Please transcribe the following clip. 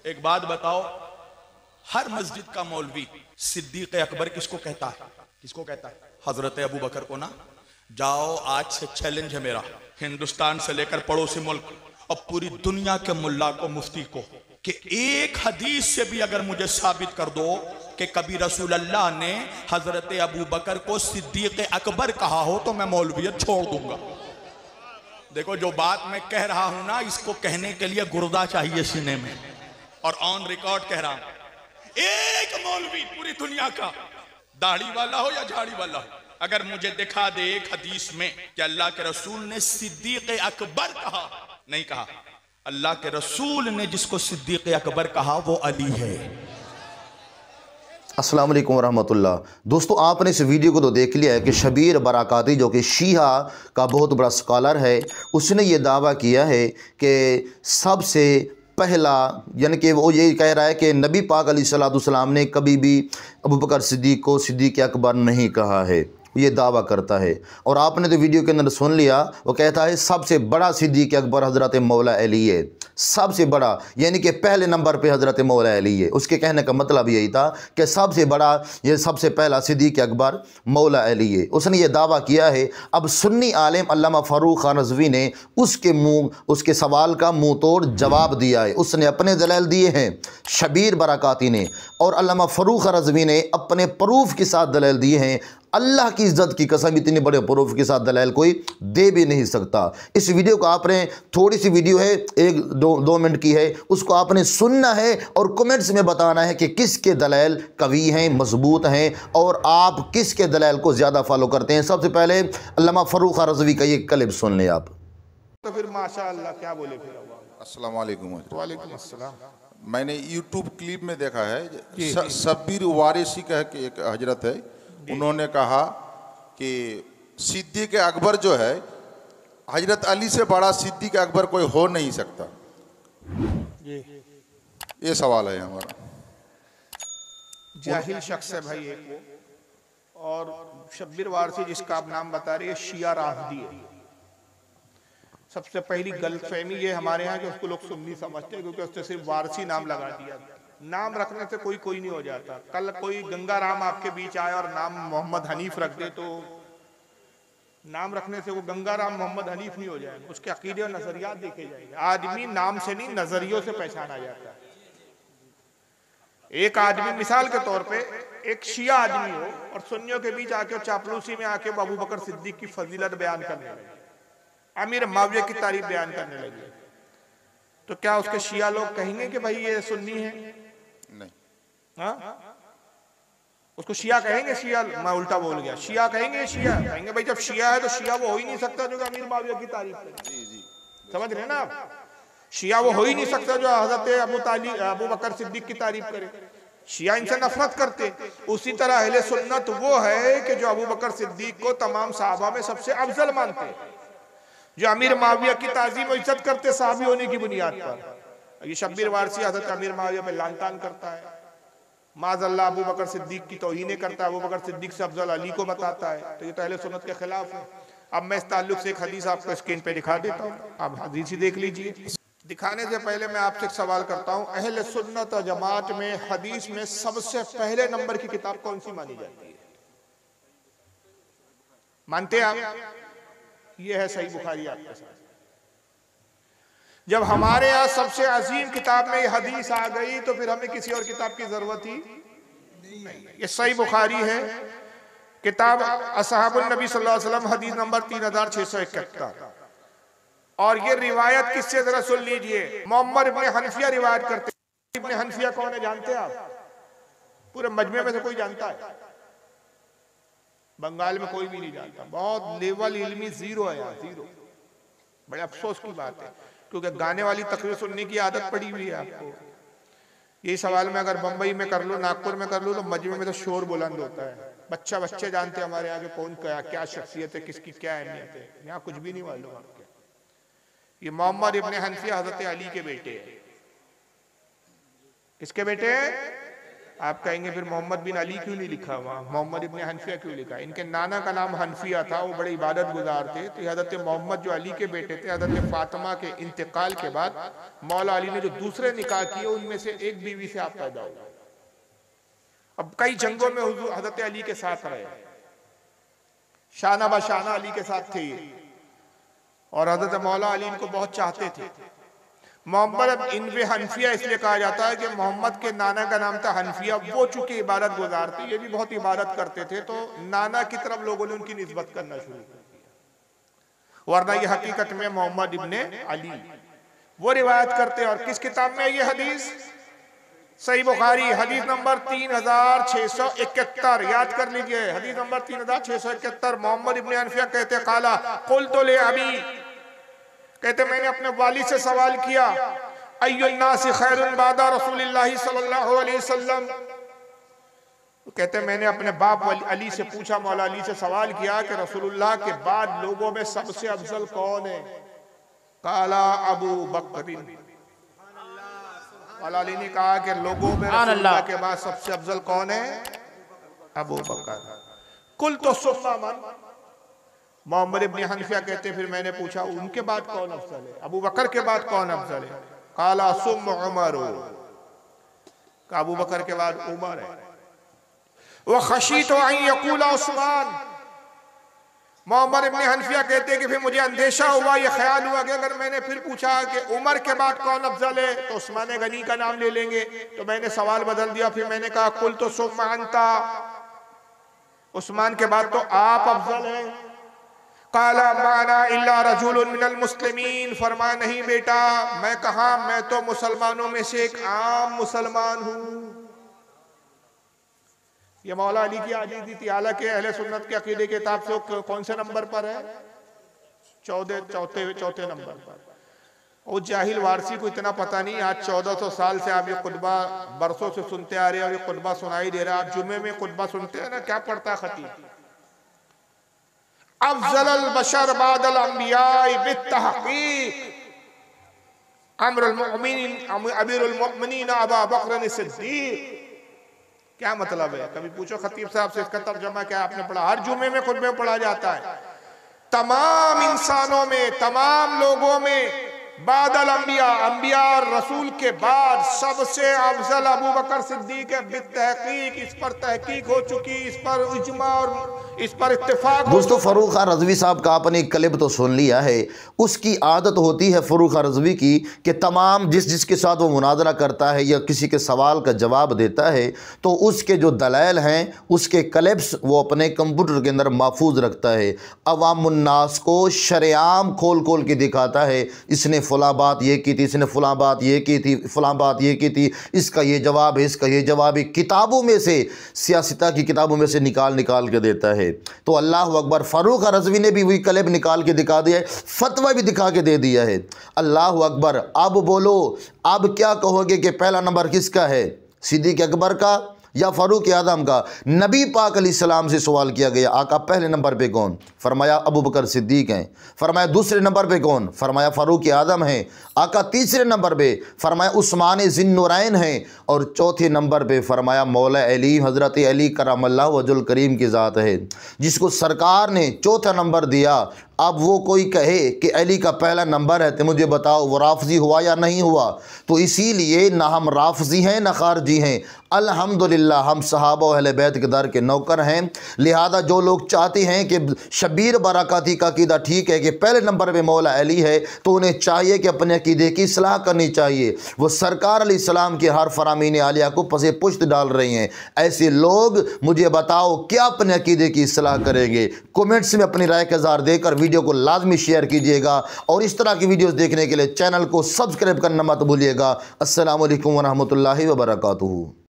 एक बात बताओ, हर मस्जिद का मौलवी सिद्दीक अकबर किसको कहता है? किसको कहता है? हजरत अबू बकर को ना। जाओ, आज से चैलेंज है मेरा, हिंदुस्तान से लेकर पड़ोसी मुल्क और पूरी दुनिया के मुल्ला को, मुफ्ती को, कि एक हदीस से भी अगर मुझे साबित कर दो कि कभी रसूल अल्लाह ने हजरत अबू बकर को सिद्दीक अकबर कहा हो तो मैं मौलवियत छोड़ दूंगा। देखो, जो बात मैं कह रहा हूं ना, इसको कहने के लिए गुर्दा चाहिए सीने में, और ऑन रिकॉर्ड कह रहा हूं। एक मौलवी पूरी दुनिया का, दाढ़ी वाला हो या झाड़ी वाला हो, अगर मुझे दिखा दे एक हदीस में कि अल्लाह के रसूल ने सिद्दीक अकबर कहा, नहीं कहा, अल्लाह के रसूल ने जिसको सिद्दीक अकबर कहा वो अली है। अस्सलाम वालेकुम रहमतुल्लाह। दोस्तों, आपने इस वीडियो को तो देख लिया है कि शबीर बराकाती जो कि शिया का बहुत बड़ा स्कॉलर है, उसने ये दावा किया है कि सबसे पहला, यानी कि वो ये कह रहा है कि नबी पाक अलैहिस्सलाम ने कभी भी अबू बकर सिद्दीक को सिद्दीक अकबर नहीं कहा है, ये दावा करता है। और आपने तो वीडियो के अंदर सुन लिया, वो कहता है सबसे बड़ा सिद्दीक अकबर हज़रत मौला अली है, सबसे बड़ा, यानी कि पहले नंबर पे हज़रत मौला अली है। उसके कहने का मतलब यही था कि सबसे बड़ा, ये सबसे पहला सिद्दीक अकबर मौला अली है, उसने ये दावा किया है। अब सुन्नी आलिम अल्लामा फ़ारूक खान रज़वी ने उसके सवाल का मुँह तोड़ जवाब दिया है। उसने अपने दलाइल दिए हैं, शबीर बराकाती ने, और अल्लामा फ़ारूक खान रज़वी ने अपने प्रूफ के साथ दलाइल दिए हैं। अल्लाह की इज़्ज़त की कसम, इतने बड़े प्रूफ के साथ दलाइल कोई दे भी नहीं सकता। इस वीडियो को आपने, थोड़ी सी वीडियो है, एक दो मिनट की है, उसको आपने सुनना है और कमेंट्स में बताना है कि किसके दलाइल कवी हैं, मजबूत हैं, और आप किसके दलाइल को ज़्यादा फॉलो करते हैं। सबसे पहले अल्लामा फ़ारूक खान रज़वी का ये क्लिप सुन लें आप। तो फिर माशाअल्लाह क्या बोले फिर? अस्सलाम वालेकुम। वालेकुम अस्सलाम। मैंने यूट्यूब क्लिप में देखा है, शब्बीर वारिसी कह के एक हजरत है, उन्होंने कहा कि सिद्दीक अकबर जो है, हजरत अली से बड़ा सिद्दीक अकबर कोई हो नहीं सकता। ये सवाल है हमारा। जाहिल शख्स है भाई एक वो, और शब्बीर वारसी जिसका आप नाम बता रहे हैं, शिया राफदी है। सबसे पहली गलतफहमी ये हमारे यहाँ कि उसको लोग सुन्नी समझते हैं, क्योंकि उसने सिर्फ वारसी नाम लगा दिया। नाम रखने से कोई नहीं हो जाता। कल कोई गंगा राम आपके बीच आए और नाम मोहम्मद हनीफ रख दे, तो नाम रखने से वो गंगा राम मोहम्मद हनीफ नहीं हो जाएगा। उसके अकीदे और नजरियात देखे जाएंगे। आदमी नाम से नहीं, नजरियों से पहचाना जाता है। एक आदमी, मिसाल के तौर पे एक शिया आदमी हो और सुन्नियों के बीच आके चापलूसी में आके अबू बकर सिद्दीक की फजीलत बयान करने लगे, अमीर माविया की तारीफ बयान करने लगे, तो क्या उसके शिया लोग कहेंगे कि भाई ये सुन्नी है? नहीं। हाँ, उसको शिया कहेंगे? शिया, मैं उल्टा बोल गया, शिया कहेंगे? शिया कहेंगे भाई जब शिया है तो शिया वो हो ही नहीं सकता जो अमीर माविया की तारीफ करे। समझ रहे ना आप? शिया वो हो ही नहीं सकता जो हजरत अबू बकर सिद्दीक की तारीफ करे। शिया इनसे नफरत करते। उसी तरह अहले सुन्नत वो है कि जो अबू बकर सिद्दीक को तमाम सहाबा में सबसे अफजल मानते, जो अमीर माविया की ताजीम और इज्जत करते सहाबी होने की बुनियाद पर। ये शब्बीर वारसी हजरत अमीर माविया पे लानतान करता है, माज़अल्लाह अबू बकर सिद्दीक की तौहीने करता है, अबू बकर सिद्दीक से अफजल अली को बताता है, तो ये तो अहले सुन्नत के खिलाफ है। अब मैं इस ताल्लुक से एक हदीस आपको स्क्रीन पे दिखा देता हूँ, आप हदीस ही देख लीजिए। दिखाने से पहले मैं आपसे एक सवाल करता हूँ, अहले सुन्नत और जमात में हदीस में सबसे पहले नंबर की किताब कौन सी मानी जाती है? मानते हैं आप? ये है सही बुखारी आपके साथ। जब हमारे यहाँ सबसे अजीम किताब में हदीस आ गई तो फिर हमें किसी और किताब की जरूरत ही नहीं। ये सही बुखारी है, किताब असहाबुन नबी सल्लल्लाहु अलैहि वसल्लम, हदीस नंबर 3671। और ये रिवायत किससे, जरा सुन लीजिए, मोहम्मद इब्ने हनफिया रिवायत करते हैं। इब्ने हनफिया कौन है जानते हैं आप? पूरे मजमे में से कोई जानता है? बंगाल में कोई भी नहीं जानता। बहुत लेवल इल्मी जीरो है यहाँ, जीरो। बड़े अफसोस की बात है, क्योंकि गाने वाली तकरीर सुनने की आदत पड़ी हुई है आपको। यही सवाल में अगर बंबई में कर लो, नागपुर में कर लो, तो मजमे में तो शोर बुलंद होता है। बच्चे जानते हैं हमारे यहाँ के कौन क्या शख्सियत है, किसकी क्या अहमियत है। यहाँ कुछ भी नहीं मालूम आपके। ये मोहम्मद इब्ने हनफिया हजरत अली के बेटे हैं। किसके बेटे हैं? आप कहेंगे फिर मोहम्मद बिन अली क्यों नहीं लिखा वहाँ, मोहम्मद इब्न हनफिया क्यों लिखा? इनके नाना का नाम हनफिया था, वो बड़े इबादत गुजार थे। तो हज़रत मोहम्मद जो अली के बेटे थे, हज़रत फातिमा के इंतकाल के बाद मौला अली ने जो दूसरे निकाह किए उनमें से एक बीवी से आप पैदा हुए। अब कई जंगों में हुजूर हज़रत अली के साथ रहे, शाना बशाना अली के साथ थे और हज़रत मौला अली इनको बहुत चाहते थे। मोहम्मद इब्न हनफिया इसलिए कहा जाता है कि मोहम्मद के नाना का नाम था हनफिया, वो चूंकि इबादत गुजार थे, ये भी बहुत इबादत करते थे, तो नाना की तरफ लोगों ने उनकी निस्बत करना शुरू कर दिया, वरना ये हकीकत में मोहम्मद इब्न अली। वो रिवायत करते। और किस किताब में ये हदीस? सही बुखारी हदीस नंबर 3671, याद कर लीजिए, हदीस नंबर 3671। मोहम्मद इब्न हनफिया कहते काला कुल्तु ले अबी, कहते मैंने अपने वालिद से सवाल किया, अय्युन नासि खैरुन बादा रसूलिल्लाहि सल्लल्लाहु अलैहि वसल्लम। कहते मैंने अपने बाप अली से पूछा, मौला अली से सवाल किया कि रसूलुल्लाह के बाद लोगों में सबसे अफजल कौन है? काला अबू बकर। मौला अली ने कहा कि लोगों में रसूलुल्लाह के बाद सबसे अफजल कौन है? अबू बकर। कुल तो सुम्मा मन। मोहम्मद इब्न हनफिया कहते फिर मैंने पूछा उनके बाद कौन अफजल है, अबू बकर के बाद कौन अफजल है? काला सुम उमर, अबू बकर के बाद उमर है। वह खशी तो आई यकूला उस्मान। मोहम्मद इब्न हनफिया कहते कि फिर मुझे अंदेशा हुआ, ये ख्याल हुआ कि अगर मैंने फिर पूछा कि उमर के बाद कौन अफजल है तो उस्मान गनी का नाम ले लेंगे, तो मैंने सवाल बदल दिया, फिर मैंने कहा कुल तो सुम्मान था, उस्मान के बाद तो आप अफजल हैं। काला माना इल्ला रजुलुन मिनल मुस्लिमीन, फरमाया नहीं बेटा, मैं कहा, मैं तो मुसलमानों में से एक आम मुसलमान हूँ। ये मौला अली की आजीज़ी थी। हालांकि अहले सुन्नत के अकीदे के किताब से कौन से नंबर पर है? चौथे नंबर पर। उस जाहिल वारसी को इतना पता नहीं, आज 1400 साल से आप ये खुतबा बरसों से सुनते आ रहे हैं और ये खुतबा सुनाई दे रहा है। आप जुम्मे में खुतबा सुनते हैं ना, क्या पढ़ता है खतीब? अफजल बशर बादल अंबिया बित्तहकीक अमीरुल मोमिनीन अबू बकर सिद्दीक। क्या मतलब है? कभी पूछो खतीब साहब से इसका तर्जुमा क्या आपने पढ़ा? हर जुमे में खुद में पढ़ा जाता है। तमाम इंसानों में, तमाम लोगों में बादल अंबिया, अंबिया और रसूल के बाद सबसे अफजल अबू बकर सिद्दीक है। बित्तहकीक, इस पर तहकीक हो चुकी, इस पर इज्मा और इस पर इत्तेफाक। दोस्तों, फर्रुख खान रज़वी साहब का आपने क्लिप तो सुन लिया है। उसकी आदत होती है फर्रुख खान रज़वी की कि तमाम जिसके साथ वो मुनाजरा करता है या किसी के सवाल का जवाब देता है तो उसके जो दलाइल हैं उसके क्लिप्स वो अपने कंप्यूटर के अंदर महफूज रखता है। अवामुन्नास को शरेआम खोल खोल के दिखाता है, इसने फ़लाँ बात ये की थी, इसने फ़लाँ बात ये की थी, फ़लाँ बात ये की थी, इसका ये जवाब है, इसका ये जवाब है। किताबों में से, सियासता की किताबों में से निकाल निकाल के देता है। तो अल्लाह अकबर, फर्रुख रज़वी ने भी वही क्लिप निकाल के दिखा दिया है, फतवा भी दिखा के दे दिया है। अल्लाह अकबर। अब बोलो, अब क्या कहोगे कि पहला नंबर किसका है? सिद्दीक़ अकबर का या फ़ारूक आज़म का? नबी पाक अलैहिस्सलाम से सवाल किया गया, आका पहले नंबर पे कौन? फरमाया अबू बकर सिद्दीक हैं। फरमाया दूसरे नंबर पे कौन? फरमाया फ़ारूक आज़म हैं। आका तीसरे नंबर पे फरमाया उस्मान ज़िन्नुरैन हैं। और चौथे नंबर पे फरमाया मौला अली, हज़रत अली करमल्लाहु वजहुल करीम की ज़ात है, जिसको सरकार ने चौथा नंबर दिया। अब वो कोई कहे कि अली का पहला नंबर है तो मुझे बताओ वो राफ़ज़ी हुआ या नहीं हुआ? तो इसीलिए ना हम राफ़ज़ी हैं ना खारजी हैं, अल्हम्दुलिल्लाह हम सहाबा व अहले बैत के दर के नौकर हैं। लिहाजा जो लोग चाहते हैं कि शबीर बरकाती का अकीदा ठीक है कि पहले नंबर पे मौला अली है, तो उन्हें चाहिए कि अपने अकीदे की इस्लाह करनी चाहिए। वो सरकार अलैहिस्सलाम के हर फरामीन आलिया को पसे पुश्त डाल रही हैं। ऐसे लोग मुझे बताओ क्या अपने अकीदे की इस्लाह करेंगे? कमेंट्स में अपनी राय का इज़हार देकर वीडियो को लाजमी शेयर कीजिएगा और इस तरह की वीडियोस देखने के लिए चैनल को सब्सक्राइब करना मत भूलिएगा। अस्सलामु अलैकुम व रहमतुल्लाहि व बरकातुहू।